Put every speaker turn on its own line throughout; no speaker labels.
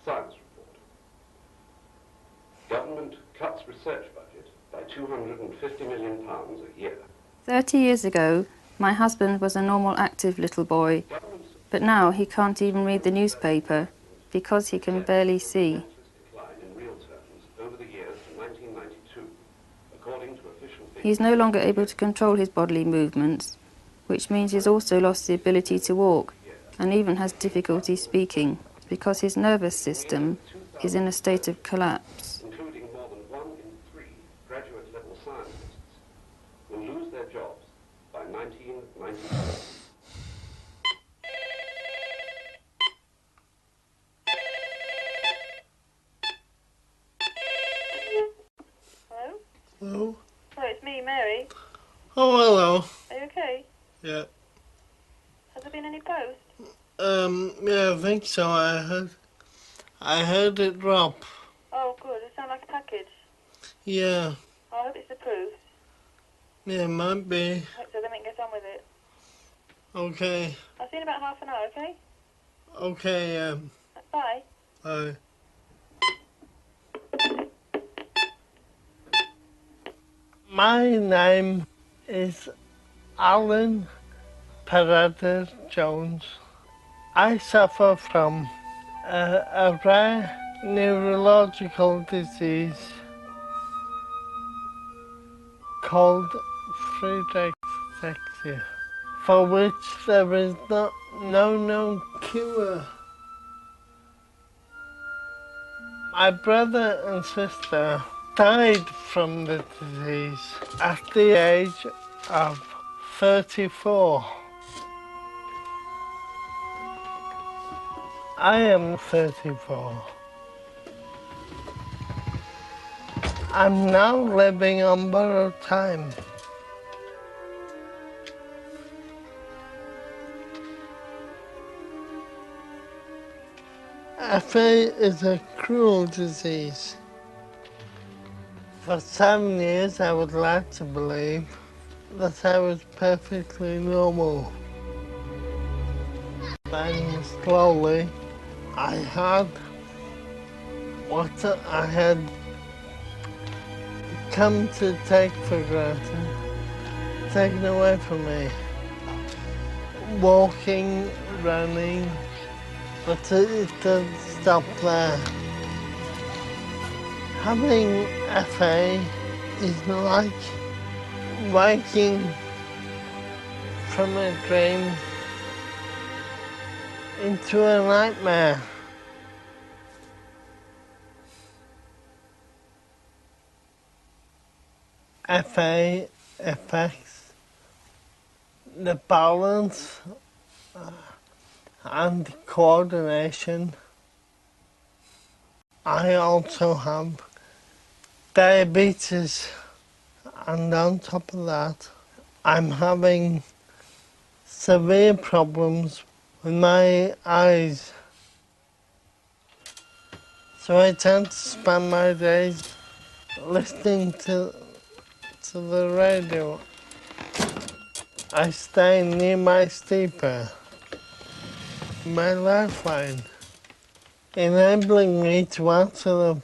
science report. Government cuts research budget by £250 million a year.
30 years ago, my husband was a normal, active little boy, but now he can't even read the newspaper because he can barely see. He's no longer able to control his bodily movements, which means he's also lost the ability to walk and even has difficulty speaking because his nervous system is in a state of collapse.
Including more than 1 in 3 graduate-level scientists will lose their jobs by 1994.
Hello?
Hello?
Hello, it's me, Mary.
Oh, hello.
Are you okay?
Yeah.
Has there been any post?
Yeah, I think so. I heard it drop.
Oh, good. It sounds like a package.
Yeah.
I hope it's approved.
Yeah, it might be.
I hope so, then we can get on with it.
Okay.
I'll see you in about half an hour, okay?
Okay,
Bye.
bye. My name is Alan Paredes Jones. I suffer from a rare neurological disease called Friedreich Ataxia, for which there is no known cure. My brother and sister died from the disease at the age of 34. I am 34. I'm now living on borrowed time. FA is a cruel disease. For 7 years I would like to believe that I was perfectly normal. Then slowly I had what I had come to take for granted taken away from me. Walking, running, but it doesn't stop there. Having FA is like waking from a dream into a nightmare. FA affects the balance and coordination. I also have diabetes, and on top of that, I'm having severe problems with my eyes. So I tend to spend my days listening to the radio. I stay near my sleeper, my lifeline, enabling me to answer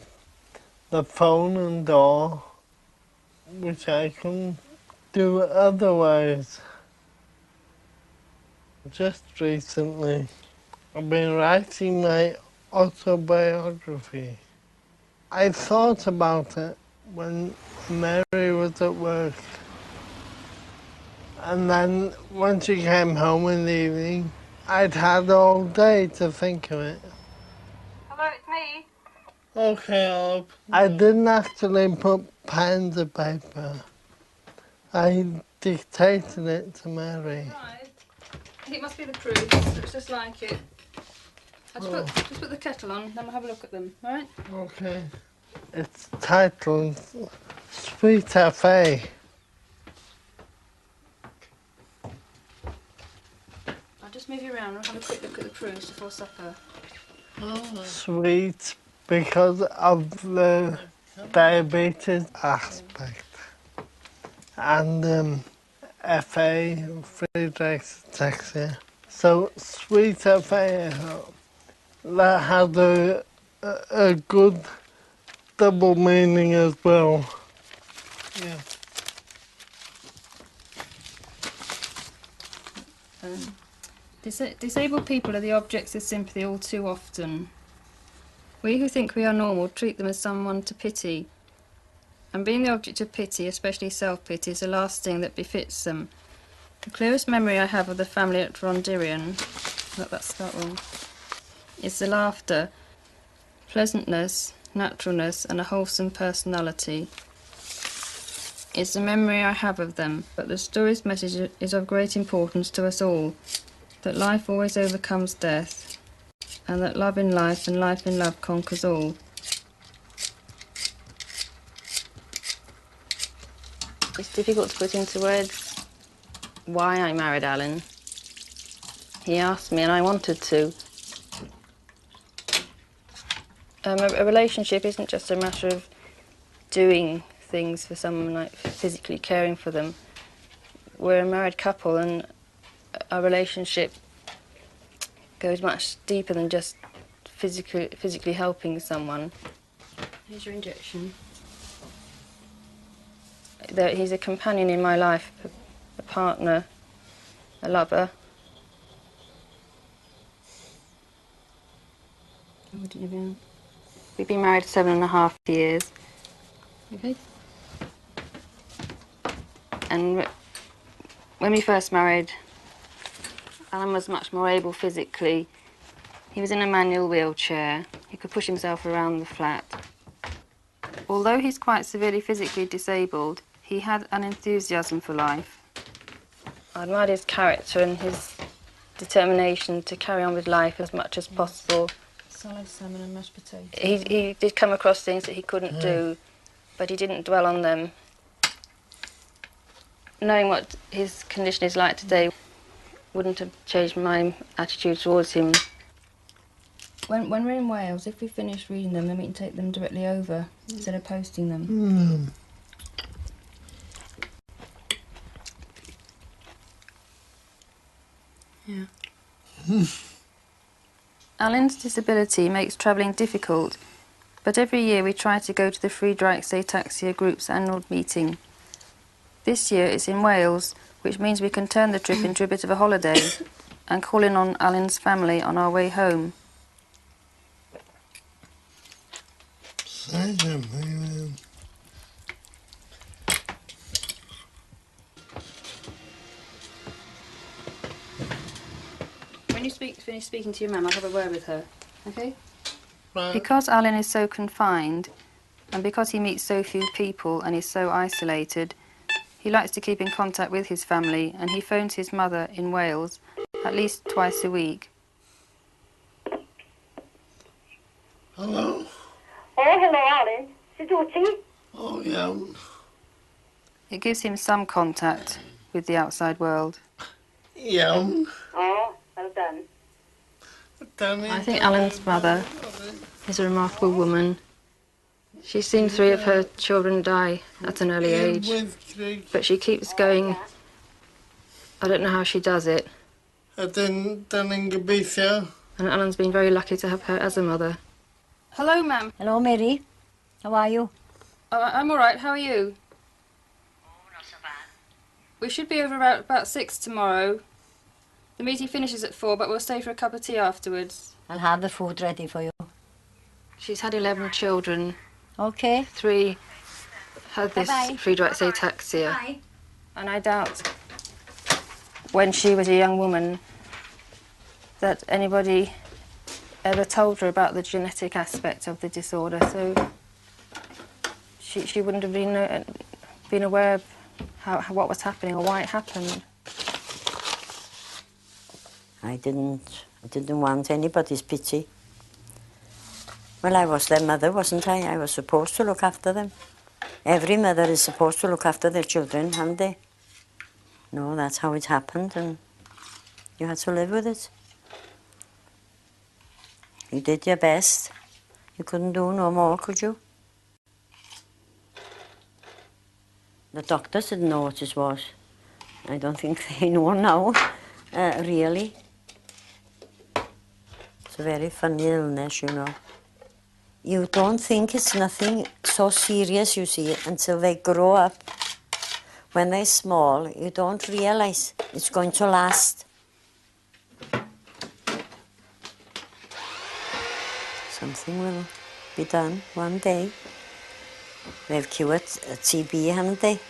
the phone and door, which I can do otherwise. Just recently, I've been writing my autobiography. I thought about it when Mary was at work. And then when she came home in the evening, I'd had all day to think of it.
Hello, it's me.
Okay, I didn't actually put pen to paper. I dictated it to Mary.
Right. It must be the proofs. Looks just like it. I'll just put the kettle on, then we'll have a look at them, alright?
Okay. It's titled Sweet F.A.
I'll just move you around and have a quick look at the proofs before supper.
Oh. Sweet because of the diabetes aspect. And F.A. Friedreich Ataxia. So Sweet F.A. that has a good double meaning as well. Yeah.
Disabled people are the objects of sympathy all too often. We who think we are normal treat them as someone to pity. And being the object of pity, especially self-pity, is the last thing that befits them. The clearest memory I have of the family at Rondirion, let that start wrong, is the laughter, pleasantness, naturalness, and a wholesome personality. It's the memory I have of them, but the story's message is of great importance to us all, that life always overcomes death, and that love in life and life in love conquers all. It's difficult to put into words why I married Alan. He asked me and I wanted to. A relationship isn't just a matter of doing things for someone, like physically caring for them. We're a married couple and our relationship goes much deeper than just physically helping someone. Here's your injection. He's a companion in my life, a partner, a lover. We've been married 7.5 years. Okay. And when we first married, Alan was much more able physically. He was in a manual wheelchair. He could push himself around the flat. Although he's quite severely physically disabled, he had an enthusiasm for life. I admired his character and his determination to carry on with life as much as possible.
Salad, salmon and mashed potatoes.
He did come across things that he couldn't do, but he didn't dwell on them. Knowing what his condition is like today wouldn't have changed my attitude towards him.
When we're in Wales, if we finish reading them, then we can take them directly over instead of posting them.
Yeah. Alan's disability makes travelling difficult, but every year we try to go to the Friedreich Ataxia group's annual meeting. This year it's in Wales, which means we can turn the trip into a bit of a holiday and call in on Alan's family on our way home. When you finish speaking to your mum, I'll have a word with her, okay?
Right.
Because Alan is so confined, and because he meets so few people and is so isolated, he likes to keep in contact with his family, and he phones his mother in Wales at least twice a week.
Hello?
Oh, hello, Alan. Siduti?
Oh, yeah.
It gives him some contact with the outside world.
Yeah.
Oh, well done.
I think Alan's mother is a remarkable woman. She's seen 3 of her children die at an early age, but she keeps going. I don't know how she does it.
Down in Galicia.
And Alan's been very lucky to have her as a mother. Hello, ma'am.
Hello, Mary. How are you?
I'm all right. How are you?
Oh, not so bad.
We should be over about 6 tomorrow. The meeting finishes at 4, but we'll stay for a cup of tea afterwards.
I'll have the food ready for you.
She's had 11 children.
Okay.
3 had this
Bye-bye.
Friedreich Ataxia.
Bye.
And I doubt, when she was a young woman, that anybody ever told her about the genetic aspect of the disorder, so she wouldn't have been aware of what was happening or why it happened.
I didn't want anybody's pity. Well, I was their mother, wasn't I? I was supposed to look after them. Every mother is supposed to look after their children, aren't they? No, that's how it happened, and you had to live with it. You did your best. You couldn't do no more, could you? The doctors didn't know what it was. I don't think they know now, really. It's a very funny illness, you know. You don't think it's nothing so serious, you see, until they grow up. When they're small, you don't realise it's going to last. Something will be done one day. They've cured TB, haven't they?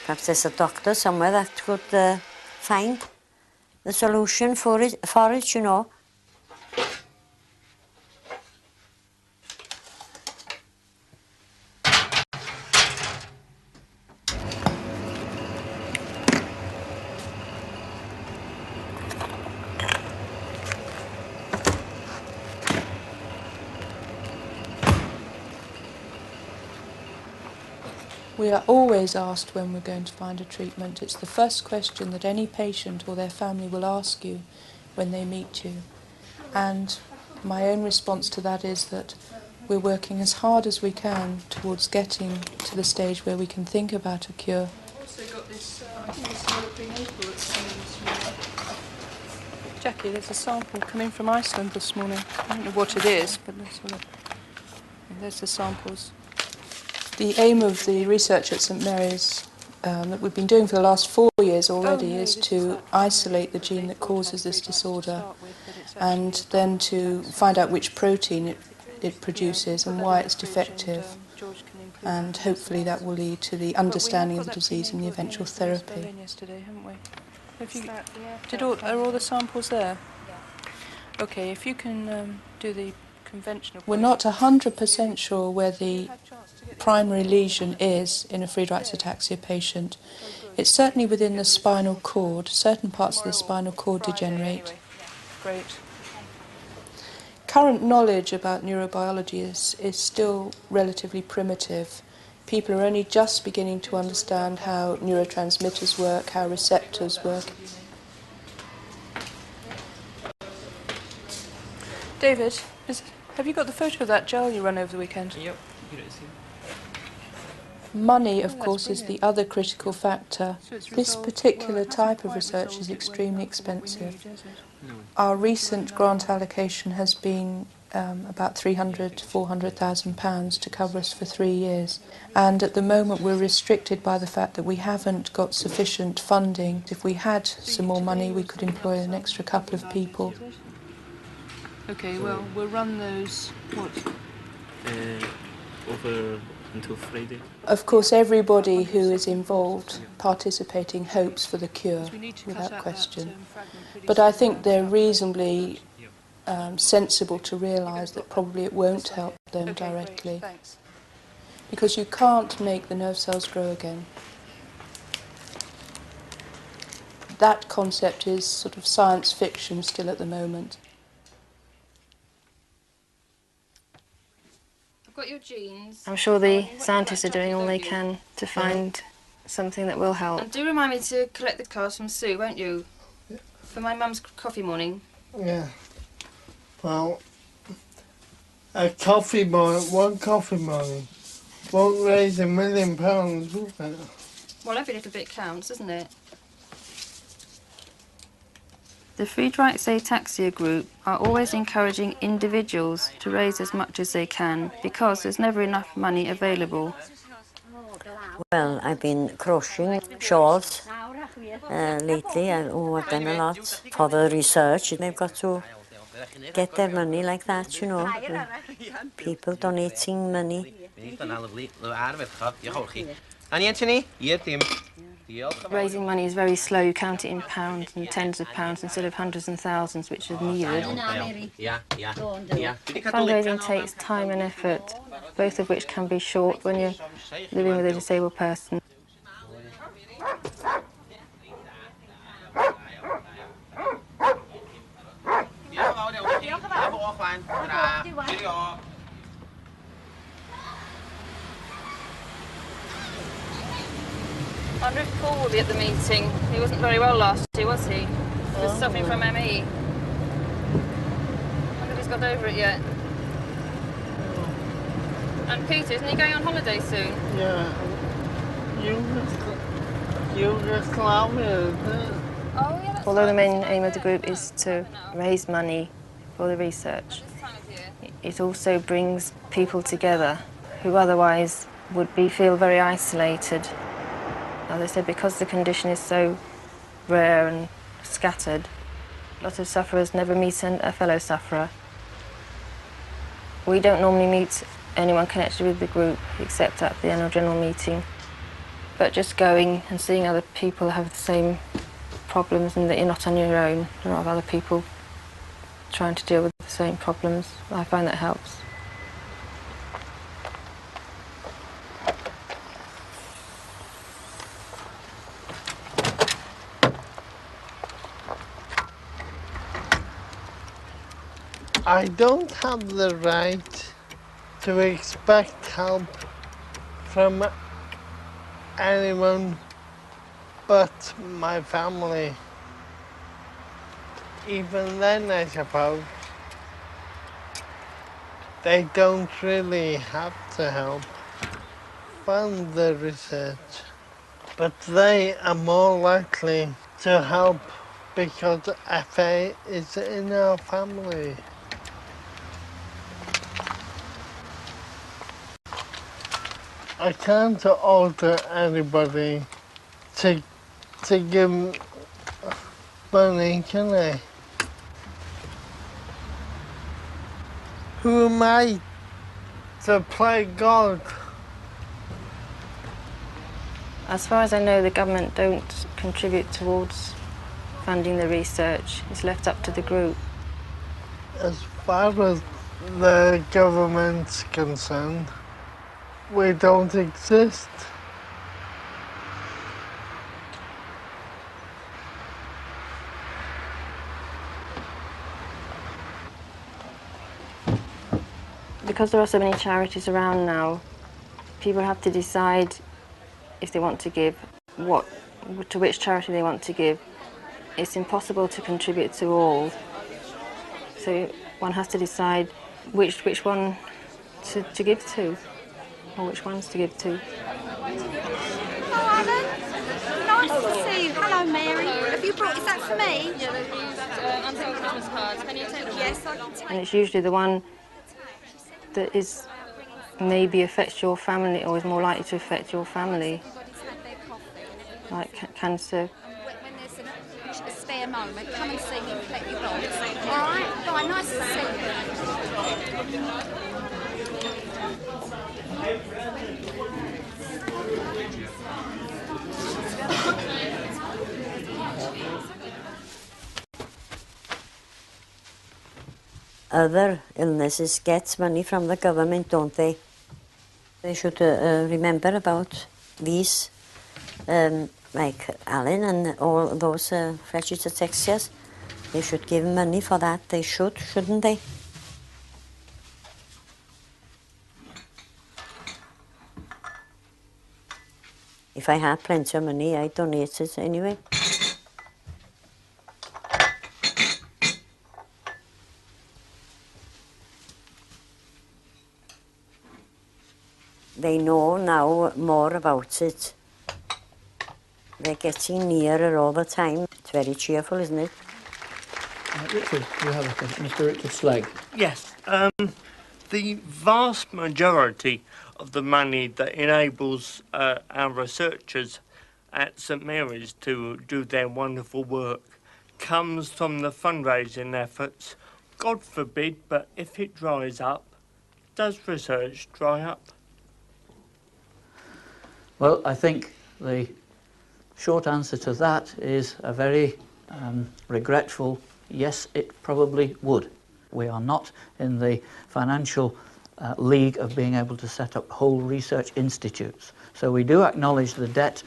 Perhaps there's a doctor somewhere that could find the solution for it, you know.
We are always asked when we're going to find a treatment. It's the first question that any patient or their family will ask you when they meet you. And my own response to that is that we're working as hard as we can towards getting to the stage where we can think about a cure. I've also got this, I think it's European apple that's coming this morning. Jackie, there's a sample coming from Iceland this morning. I don't know what it is, but there's the samples. The aim of the research at St Mary's that we've been doing for the last 4 years already is to isolate the gene that causes this disorder and then to find out which protein it produces and why it's defective, and hopefully that will lead to the understanding of the disease and the eventual therapy. Are all the samples there? Okay, if you can do the conventional... We're not 100% sure where the primary lesion is in a Friedreich's ataxia patient. It's certainly within the spinal cord. Certain parts of the spinal cord degenerate. Great. Current knowledge about neurobiology is still relatively primitive. People are only just beginning to understand how neurotransmitters work, how receptors work. David, have you got the photo of that gel you ran over the weekend?
Yep.
Money, of course, is the other critical factor. This particular type of research is extremely expensive. Our recent grant allocation has been about £300,000 to £400,000 to cover us for 3 years. And at the moment we're restricted by the fact that we haven't got sufficient funding. If we had some more money, we could employ an extra couple of people. Okay, well, we'll run those, what?
Over until Friday.
Of course, everybody who is involved participating hopes for the cure, without question. But I think they're reasonably sensible to realise that probably it won't help them directly. Because you can't make the nerve cells grow again. That concept is sort of science fiction still at the moment.
I've got your genes.
I'm sure the scientists are doing all they can to find something that will help.
And do remind me to collect the cards from Sue, won't you? For my mum's coffee morning.
Yeah. Well, one coffee morning won't raise £1 million, will it?
Well, every little bit counts, doesn't it?
The Friedreich's Ataxia group are always encouraging individuals to raise as much as they can because there's never enough money available.
Well, I've been crocheting shawls lately. I've done a lot for the research. They've got to get their money like that, you know. People donating money.
Raising money is very slow. You count it in pounds and tens of pounds instead of hundreds and thousands, which is needed. Fundraising takes time and effort, both of which can be short when you're living with a disabled person.
I wonder if Paul will be at the meeting. He wasn't very well last year, was he? He was suffering from ME. I wonder if he's got over it yet. And Peter, isn't he going on holiday soon?
Yeah. You just call me, isn't it?
Oh, yeah, that's
Although the
right.
main aim of the group is to raise money for the research. It also brings people together who otherwise would feel very isolated. As I said, because the condition is so rare and scattered, a lot of sufferers never meet a fellow sufferer. We don't normally meet anyone connected with the group except at the annual general meeting. But just going and seeing other people have the same problems and that you're not on your own, there are a lot of other people trying to deal with the same problems, I find that helps.
I don't have the right to expect help from anyone but my family. Even then, I suppose, they don't really have to help fund the research, but they are more likely to help because FA is in our family. I can't order anybody to give money, can I? Who am I to play God?
As far as I know, the government don't contribute towards funding the research. It's left up to the group.
As far as the government's concerned, we don't exist.
Because there are so many charities around now, people have to decide if they want to give, to which charity they want to give. It's impossible to contribute to all, so one has to decide which one to give to, or which ones to give to.
Hello, Alan. Nice to see you. Hello, Mary. Have you brought, is that for me? Yeah, there's unsold Christmas cards. Can you take them? Yes, I can take them.
And it's usually the one that is maybe affects your family or is more likely to affect your family, like cancer.
When there's a spare moment, come and see me and collect your box. All right? Bye, nice to see you.
Other illnesses get money from the government, don't they? They should remember about these, like Alan and all those Friedreich Ataxias. They should give money for that. They should, shouldn't they? If I had plenty of money, I'd donate it anyway. They know now more about it. They're getting nearer all the time. It's very cheerful, isn't it?
Richard, you have a question. Mr. Richard Slegg.
Yes. The vast majority of the money that enables our researchers at St Mary's to do their wonderful work comes from the fundraising efforts. God forbid, but if it dries up, does research dry up?
Well, I think the short answer to that is a very regretful yes, it probably would. We are not in the financial league of being able to set up whole research institutes. So we do acknowledge the debt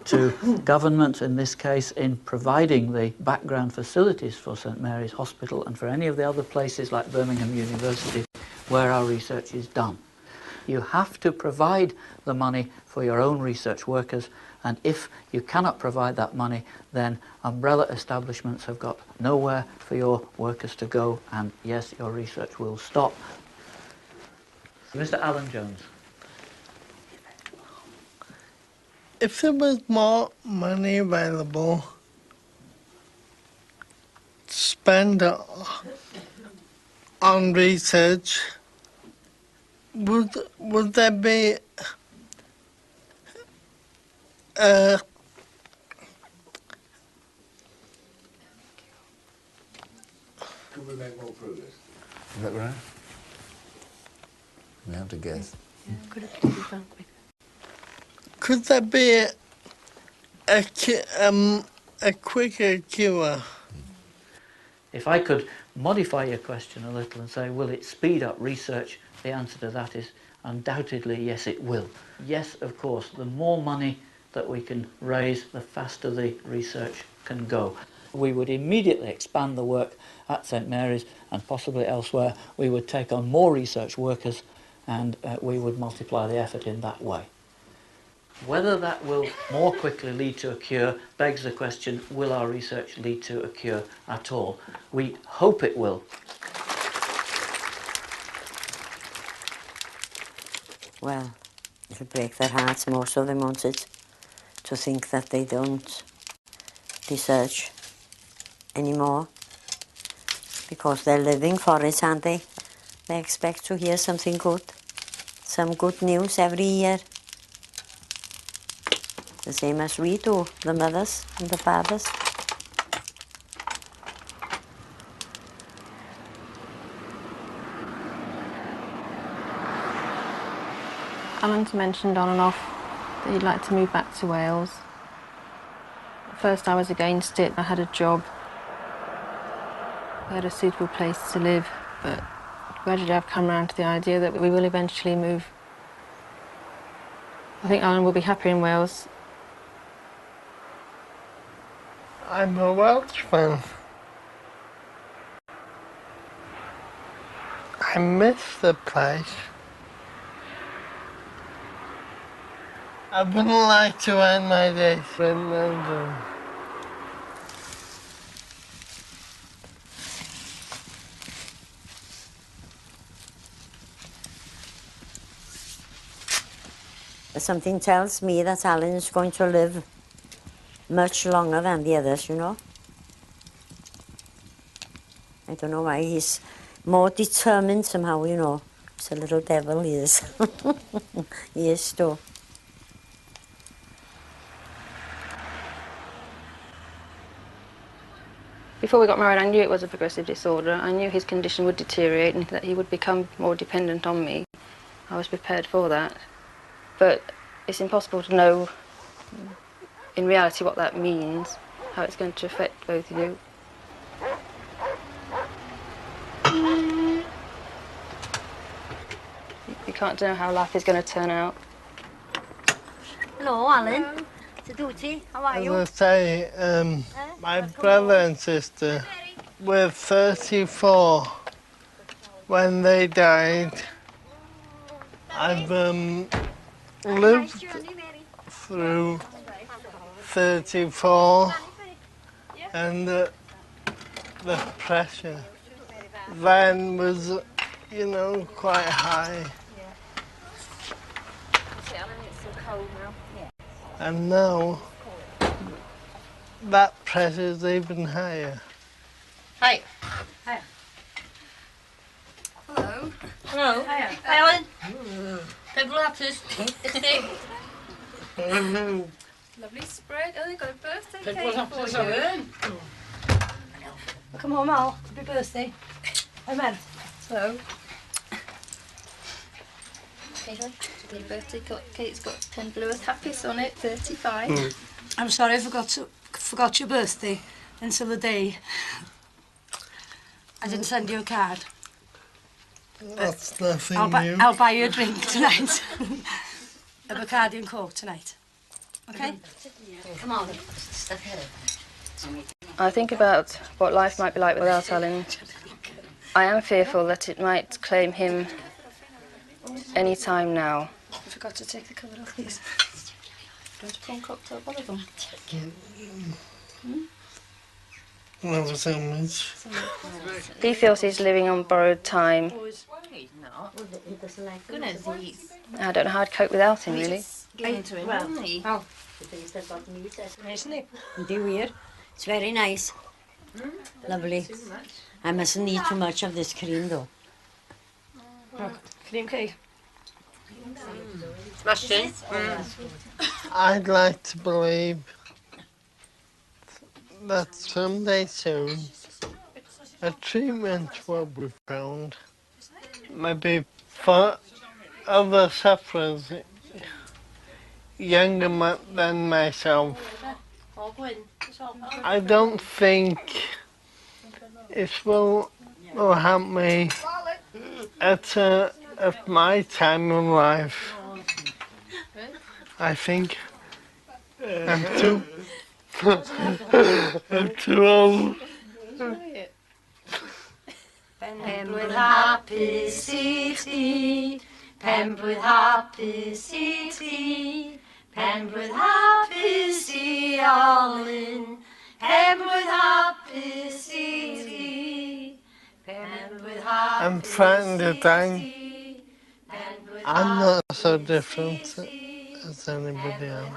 to government in this case in providing the background facilities for St Mary's Hospital and for any of the other places like Birmingham University where our research is done. You have to provide the money for your own research workers, and if you cannot provide that money, then umbrella establishments have got nowhere for your workers to go, and yes, your research will stop. Mr. Alan Jones.
If there was more money available to spend on research, would there be
Could we make more progress? Is that right? We have to guess.
Could there be a quicker cure?
If I could modify your question a little and say, will it speed up research? The answer to that is undoubtedly yes, it will. Yes, of course, the more money that we can raise, the faster the research can go. We would immediately expand the work at St Mary's and possibly elsewhere. We would take on more research workers and we would multiply the effort in that way. Whether that will more quickly lead to a cure begs the question, will our research lead to a cure at all? We hope it will.
Well, it'll break their hearts, most of them, won't it, to think that they don't research anymore, because they're living for it, aren't they? They expect to hear something good, some good news every year. The same as we do, the mothers and the fathers.
Alan's mentioned on and off that he'd like to move back to Wales. At first I was against it. I had a job. I had a suitable place to live, but gradually I've come around to the idea that we will eventually move. I think Alan will be happy in Wales.
I'm a Welshman. I miss the place. I wouldn't like to end my days in London.
Something tells me that Alan is going to live much longer than the others, you know. I don't know why. He's more determined somehow, you know. He's a little devil, he is. He is too.
Before we got married, I knew it was a progressive disorder. I knew his condition would deteriorate and that he would become more dependent on me. I was prepared for that. But it's impossible to know in reality what that means, how it's going to affect both of you. You can't know how life is going to turn out.
Hello, Alan. Seduti, how are you?
As I say, my brother and sister were 34 when they died. I've lived through 34 and the pressure then was, you know, quite high. And now that pressure's even higher.
Hi. Hi. Hello. Hello. Hi, Alan. Pedal artist.
Lovely spread. Oh, they got a birthday
Pedal
cake for
artist.
you.
Come home, Al. Happy birthday. I meant. So.
Your birthday cake's got 10 blue earth happies on it, 35.
I'm sorry I forgot your birthday until the day. I didn't send you a card.
That's nothing new.
I'll buy you a drink tonight. A Bacardi and Coke tonight. Okay? Come on.
I think about what life might be like without Alan. I am fearful that it might claim him any time now.
I forgot to take the cover off these. Do you want a prawn cocktail, one of them?
Never so much.
He feels he's living on borrowed time. I don't know how I'd cope without him, really.
Isn't it?
Dear weird. It's very nice. Lovely. I mustn't eat too much of this cream though.
Cream cake. Smashing.
I'd like to believe that someday soon a treatment will be found. Maybe for other sufferers younger than myself. I don't think it will help me at my time of life. I think I'm too I'm too old.
Penrith happy city, Penrith happy city, Penrith happy city, all in Penrith happy city, Penrith happy
I'm frightened to die. I'm not so different as anybody else.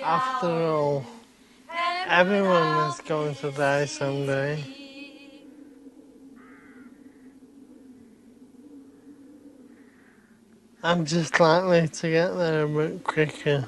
After all, everyone is going to die someday. I'm just likely to get there a bit quicker.